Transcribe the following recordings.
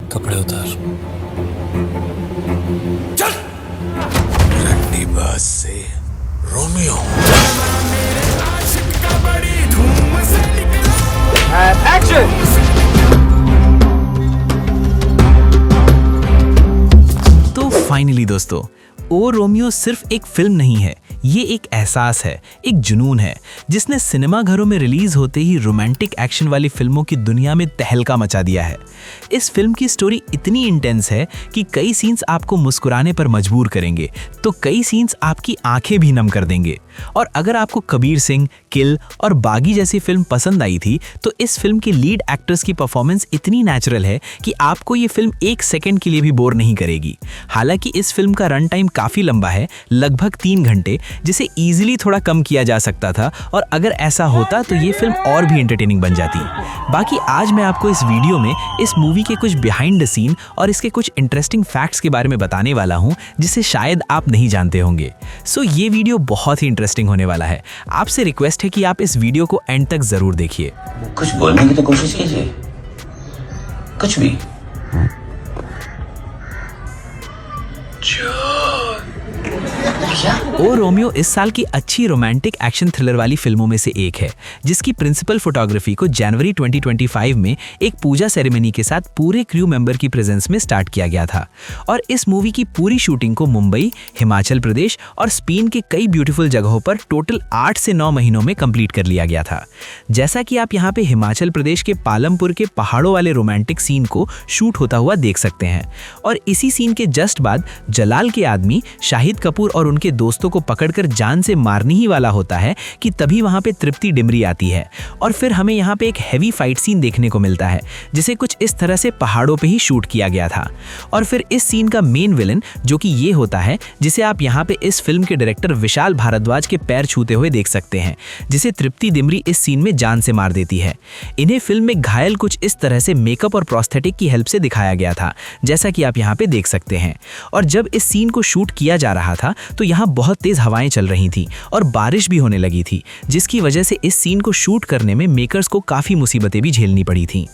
कपड़े उतार। चल रंडी बाज से रोमियो। एक्शन। तो फाइनली दोस्तों, ओ रोमियो सिर्फ एक फिल्म नहीं है, ये एक एहसास है, एक जुनून है जिसने सिनेमा घरों में रिलीज होते ही रोमांटिक एक्शन वाली फिल्मों की दुनिया में तहलका मचा दिया है। इस फिल्म की स्टोरी इतनी इंटेंस है कि कई सीन्स आपको मुस्कुराने पर मजबूर करेंगे, तो कई सीन्स आपकी आंखें भी नम कर देंगे। और अगर आपको कबीर सिंह, किल और बागी जैसी फिल्म पसंद आई थी, तो इस फिल्म के लीड एक्टर्स की परफॉर्मेंस इतनी नेचुरल है कि आपको ये फिल्म एक सेकंड के लिए भी बोर नहीं करेगी। हालांकि इस फिल्म का रन टाइम काफी लंबा है, लगभग 3 घंटे, जिसे इजीली थोड़ा कम किया जा सकता था, और अगर ऐसा होता तो ये फिल्म और भी एंटरटेनिंग बन जाती। बाकी आज मैं आपको इस वीडियो में इस मूवी के कुछ बिहाइंड द सीन और इसके कुछ इंटरेस्टिंग फैक्ट्स के बारे में बताने वाला हूं, जिसे शायद आप नहीं जानते होंगे। सो ये वीडियो बहुत ही इंटरेस्टिंग होने वाला है। आपसे रिक्वेस्ट है कि आप इस वीडियो को एंड तक जरूर देखिए। कुछ बोलने की तो कोशिश कीजिए, कुछ भी। ओ रोमियो इस साल की अच्छी रोमांटिक एक्शन थ्रिलर वाली फिल्मों में से एक है, जिसकी प्रिंसिपल फोटोग्राफी को जनवरी 2025 में एक पूजा सेरेमनी के साथ पूरे क्रू मेंबर की प्रेजेंस में स्टार्ट किया गया था। और इस मूवी की पूरी शूटिंग को मुंबई, हिमाचल प्रदेश और स्पेन के कई ब्यूटीफुल जगहों पर टोटल 8 से 9 महीनों में कंप्लीट कर लिया गया था। जैसा कि आप यहाँ पे हिमाचल प्रदेश के पालमपुर के पहाड़ों वाले रोमांटिक सीन को शूट होता हुआ देख सकते हैं। और इसी सीन के जस्ट बाद जलाल के आदमी शाहिद कपूर और उनके दोस्तों को पकड़कर जान से मारने ही वाला होता है कि तभी वहां पे तृप्ति डिमरी आती है, और फिर हमें यहाँ पे एक हैवी फाइट सीन देखने को मिलता है, जिसे कुछ इस तरह से पहाड़ों पे ही शूट किया गया था। और फिर इस सीन का मेन विलन जो कि ये होता है, जिसे आप यहाँ पे इस फिल्म के डायरेक्टर विशाल भारद्वाज के पैर छूते हुए देख सकते हैं, जिसे तृप्ति डिमरी इस सीन में जान से मार देती है। इन्हें फिल्म में घायल कुछ इस तरह से मेकअप और प्रोस्थेटिक की हेल्प से दिखाया गया था, जैसा कि आप यहाँ पे देख सकते हैं। और जब इस सीन को शूट किया जा रहा था तो यहाँ बहुत तेज हवाएं चल रही थी और बारिश भी होने लगी थी, जिसकी वजह से इस सीन को शूट करने में मेकर्स को काफी मुसीबतें भी झेलनी पड़ी थी।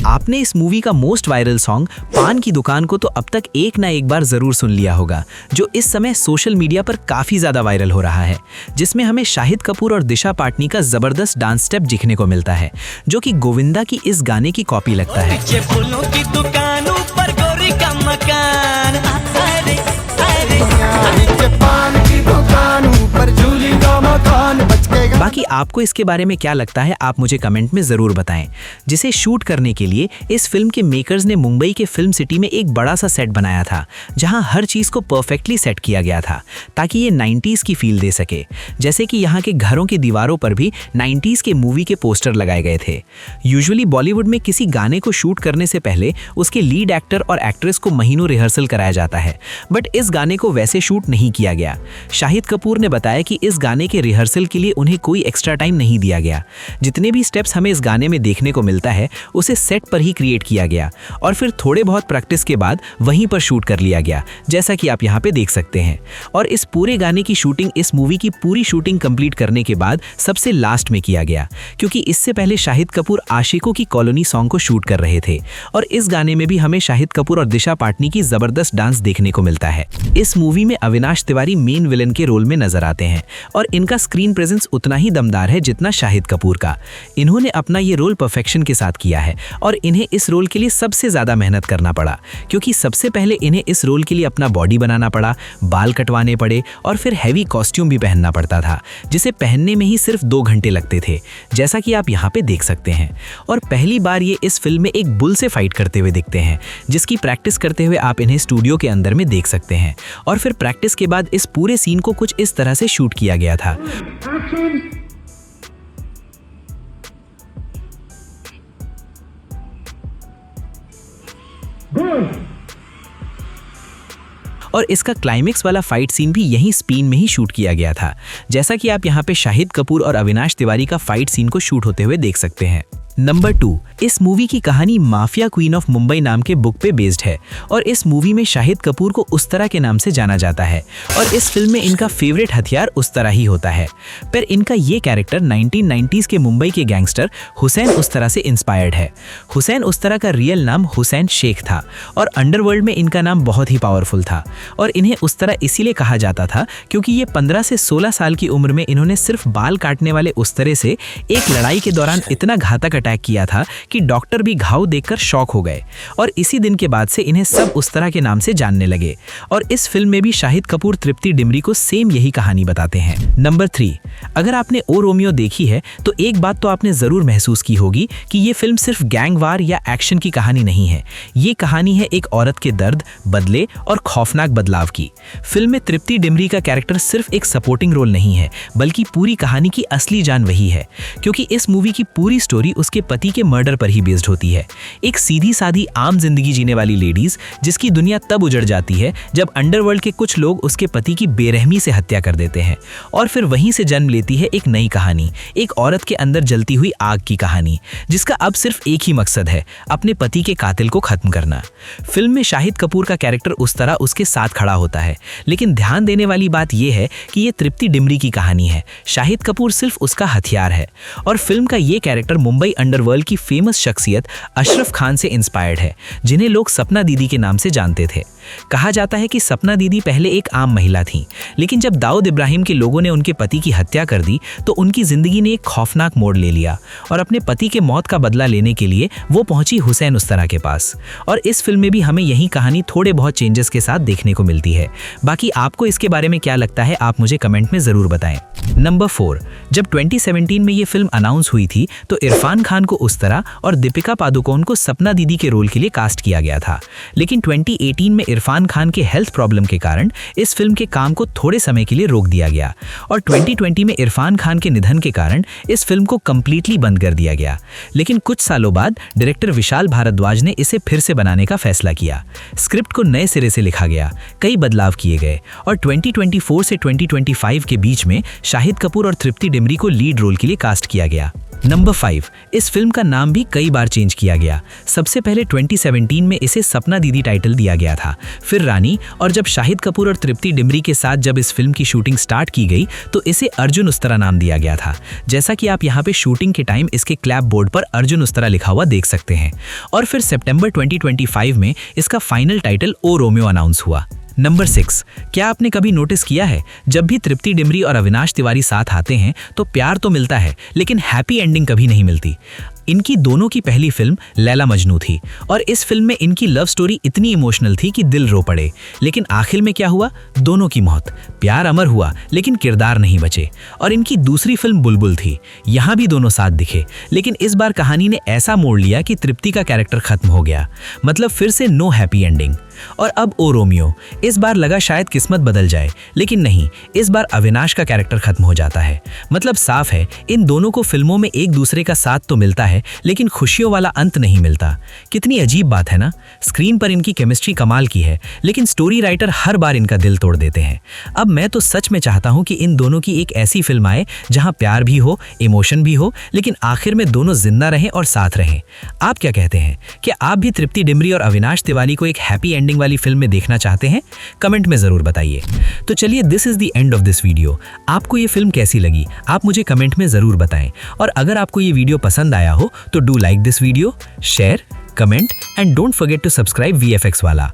आपने इस मूवी का मोस्ट वायरल सॉन्ग पान की दुकान को तो अब तक एक ना एक बार जरूर सुन लिया होगा, जो इस समय सोशल मीडिया पर काफी ज्यादा वायरल हो रहा है, जिसमें हमें शाहिद कपूर और दिशा पाटनी का जबरदस्त डांस स्टेप दिखने को मिलता है, जो कि गोविंदा की इस गाने की कॉपी लगता है। बाकी आपको इसके बारे में क्या लगता है, आप मुझे कमेंट में जरूर बताएं। जिसे शूट करने के लिए इस फिल्म के मेकर्स ने मुंबई के फिल्म सिटी में एक बड़ा सा सेट बनाया था, जहां हर चीज को परफेक्टली सेट किया गया था ताकि ये 90s की फील दे सके। जैसे कि यहाँ के घरों की दीवारों पर भी 90s के मूवी के पोस्टर लगाए गए थे। यूजुअली बॉलीवुड में किसी गाने को शूट करने से पहले उसके लीड एक्टर और एक्ट्रेस को महीनों रिहर्सल कराया जाता है, बट इस गाने को वैसे शूट नहीं किया गया। शाहिद कपूर ने बताया कि इस गाने के रिहर्सल के लिए उन्हें कोई एक्स्ट्रा टाइम नहीं दिया गया। जितने भी स्टेप्स हमें इस गाने में देखने को मिलता है उसे सेट पर ही क्रिएट किया गया, और फिर थोड़े बहुत प्रैक्टिस के बाद वहीं पर शूट कर लिया गया, जैसा कि आप यहाँ पे देख सकते हैं। और इस पूरे गाने की शूटिंग, इस मूवी की पूरी शूटिंग कंप्लीट करने के बाद सबसे लास्ट में किया गया, क्योंकि इससे पहले शाहिद कपूर आशिकों की कॉलोनी सॉन्ग को शूट कर रहे थे। और इस गाने में भी हमें शाहिद कपूर और दिशा पाटनी की जबरदस्त डांस देखने को मिलता है। इस मूवी में अविनाश तिवारी मेन विलन के रोल में नजर आते हैं, और इनका स्क्रीन प्रेजेंस उतना ही दमदार है जितना शाहिद कपूर का। इन्होंने अपना ये रोल परफेक्शन के साथ किया है, और इन्हें इस रोल के लिए सबसे ज्यादा मेहनत करना पड़ा, क्योंकि सबसे पहले इन्हें इस रोल के लिए अपना बॉडी बनाना पड़ा, बाल कटवाने पड़े, और फिर हैवी कॉस्ट्यूम भी पहनना पड़ता था, जिसे पहनने में ही सिर्फ 2 घंटे लगते थे, जैसा कि आप यहाँ पे देख सकते हैं। और पहली बार ये इस फिल्म में एक बुल से फाइट करते हुए दिखते हैं, जिसकी प्रैक्टिस करते हुए आप इन्हें स्टूडियो के अंदर में देख सकते हैं। और फिर प्रैक्टिस के बाद इस पूरे सीन को कुछ इस तरह से शूट किया गया था। और इसका क्लाइमेक्स वाला फाइट सीन भी यहीं स्पेन में ही शूट किया गया था, जैसा कि आप यहाँ पे शाहिद कपूर और अविनाश तिवारी का फाइट सीन को शूट होते हुए देख सकते हैं। नंबर 2, इस मूवी की कहानी माफिया क्वीन ऑफ मुंबई नाम के बुक पे बेस्ड है और इस मूवी में शाहिद कपूर को उस तरह के नाम से जाना जाता है और इस फिल्म में इनका फेवरेट हथियार उस तरह ही होता है। पर इनका ये कैरेक्टर 1990s के मुंबई के गैंगस्टर हुसैन उस तरह से इंस्पायर्ड है। हुसैन उस तरह का रियल नाम हुसैन शेख था और अंडरवर्ल्ड में इनका नाम बहुत ही पावरफुल था और इन्हें उस तरह इसीलिए कहा जाता था क्योंकि ये 15 से 16 साल की उम्र में इन्होंने सिर्फ बाल काटने वाले उस तरह से एक लड़ाई के दौरान इतना घातक अटैक किया था कि डॉक्टर भी घाव देखकर शॉक हो गए और इसी दिन के बाद से इन्हें सब उस तरह के नाम से जानने लगे। और इस फिल्म में भी शाहिद कपूर तृप्ति डिमरी को सेम यही कहानी बताते हैं। नंबर 3, अगर आपने ओ रोमियो देखी है तो एक बात तो आपने जरूर महसूस की होगी कि ये फिल्म सिर्फ गैंग वार या एक्शन की कहानी नहीं है, ये कहानी है एक औरत के दर्द, बदले और खौफनाक बदलाव की। फिल्म में तृप्ति डिमरी का कैरेक्टर सिर्फ एक सपोर्टिंग रोल नहीं है बल्कि पूरी कहानी की असली जान वही है, क्योंकि इस मूवी की पूरी स्टोरी उसके पति के मर्डर पर ही बेस्ड होती है। एक सीधी सादी आम जिंदगी जीने वाली लेडीज जिसकी दुनिया तब उजड़ जाती है जब अंडरवर्ल्ड के कुछ लोग उसके पति की बेरहमी से हत्या कर देते हैं और फिर वहीं से जन्म लेती है एक नई कहानी, एक औरत के अंदर जलती हुई आग की कहानी जिसका अब सिर्फ एक ही मकसद है, अपने पति के कातिल को खत्म करना। फिल्म में शाहिद कपूर का कैरेक्टर उस तरह उसके साथ खड़ा होता है, लेकिन ध्यान देने वाली बात यह है कि ये तृप्ति डिमरी की कहानी है, शाहिद कपूर सिर्फ उसका हथियार है। और फिल्म का ये कैरेक्टर मुंबई अंडरवर्ल्ड की फेमस शख्सियत अशरफ खान से इंस्पायर्ड है, जिन्हें लोग सपना दीदी के नाम से जानते थे। कहा जाता है कि सपना दीदी पहले एक आम महिला थीं, लेकिन जब दाऊद इब्राहिम के लोगों ने उनके पति की हत्या कर दी तो उनकी जिंदगी ने एक खौफनाक मोड़ ले लिया और अपने पति के मौत का बदला लेने के लिए वो पहुंची हुसैन उस तरह के पास। और इस फिल्म में भी हमें यही कहानी थोड़े बहुत चेंजेस के साथ देखने को मिलती है। बाकी आपको इसके बारे में क्या लगता है आप मुझे कमेंट में जरूर बताएं। नंबर 4, जब 2017 में ये फिल्म अनाउंस हुई थी तो इरफान खान को उस तरह और दीपिका पादुकोण को सपना दीदी के रोल के लिए कास्ट किया गया था, लेकिन 2018 में इरफान खान के हेल्थ प्रॉब्लम के कारण इस फिल्म के काम को थोड़े समय के लिए रोक दिया गया और 2020 में इरफान खान के निधन के कारण इस फिल्म को कंप्लीटली बंद कर दिया गया। लेकिन कुछ सालों बाद डायरेक्टर विशाल भारद्वाज ने इसे फिर से बनाने का फैसला किया। स्क्रिप्ट को नए सिरे से लिखा गया, कई बदलाव किए गए और 2024 से 2025 के बीच में शाहिद कपूर और तृप्ति डिमरी को लीड रोल के लिए कास्ट किया गया। नंबर 5, इस फिल्म का नाम भी कई बार चेंज किया गया। सबसे पहले 2017 में इसे सपना दीदी टाइटल दिया गया था, फिर रानी, और जब शाहिद कपूर और तृप्ति डिमरी के साथ जब इस फिल्म की शूटिंग स्टार्ट की गई तो इसे अर्जुन उस्तरा नाम दिया गया था, जैसा कि आप यहाँ पे शूटिंग के टाइम इसके क्लैप बोर्ड पर अर्जुन उस्तरा लिखा हुआ देख सकते हैं। और फिर सितंबर 2025 में इसका फाइनल टाइटल ओ रोमियो अनाउंस हुआ। नंबर 6, क्या आपने कभी नोटिस किया है जब भी तृप्ति डिमरी और अविनाश तिवारी साथ आते हैं तो प्यार तो मिलता है लेकिन हैप्पी एंडिंग कभी नहीं मिलती। इनकी दोनों की पहली फिल्म लैला मजनू थी और इस फिल्म में इनकी लव स्टोरी इतनी इमोशनल थी कि दिल रो पड़े, लेकिन आखिर में क्या हुआ, दोनों की मौत। प्यार अमर हुआ लेकिन किरदार नहीं बचे। और इनकी दूसरी फिल्म बुलबुल थी, यहाँ भी दोनों साथ दिखे, लेकिन इस बार कहानी ने ऐसा मोड़ लिया कि तृप्ति का कैरेक्टर खत्म हो गया, मतलब फिर से नो हैप्पी एंडिंग। और अब ओ रोमियो, इस बार लगा शायद किस्मत बदल जाए, लेकिन नहीं, इस बार अविनाश का कैरेक्टर खत्म हो जाता है। मतलब साफ है इन दोनों को फिल्मों में एक दूसरे का साथ तो मिलता है लेकिन खुशियों वाला अंत नहीं मिलता। कितनी अजीब बात है ना। स्क्रीन पर इनकी केमिस्ट्री कमाल की है लेकिन स्टोरी राइटर हर बार इनका दिल तोड़ देते हैं। अब मैं तो सच में चाहता हूं कि इन दोनों की एक ऐसी फिल्म आए जहां प्यार भी हो, इमोशन भी हो, लेकिन आखिर में दोनों जिंदा रहें और साथ रहें। आप क्या कहते हैं? क्या आप भी तृप्ति डिमरी और अविनाश तिवारी को एक हैप्पी एंडिंग वाली फिल्म में देखना चाहते हैं? कमेंट में जरूर बताइए। तो चलिए, this is the end of this video. आपको ये फिल्म कैसी लगी आप मुझे कमेंट में जरूर बताएं। और अगर आपको ये वीडियो पसंद आया हो तो do like this video, share, comment and don't forget to subscribe VFX वाला।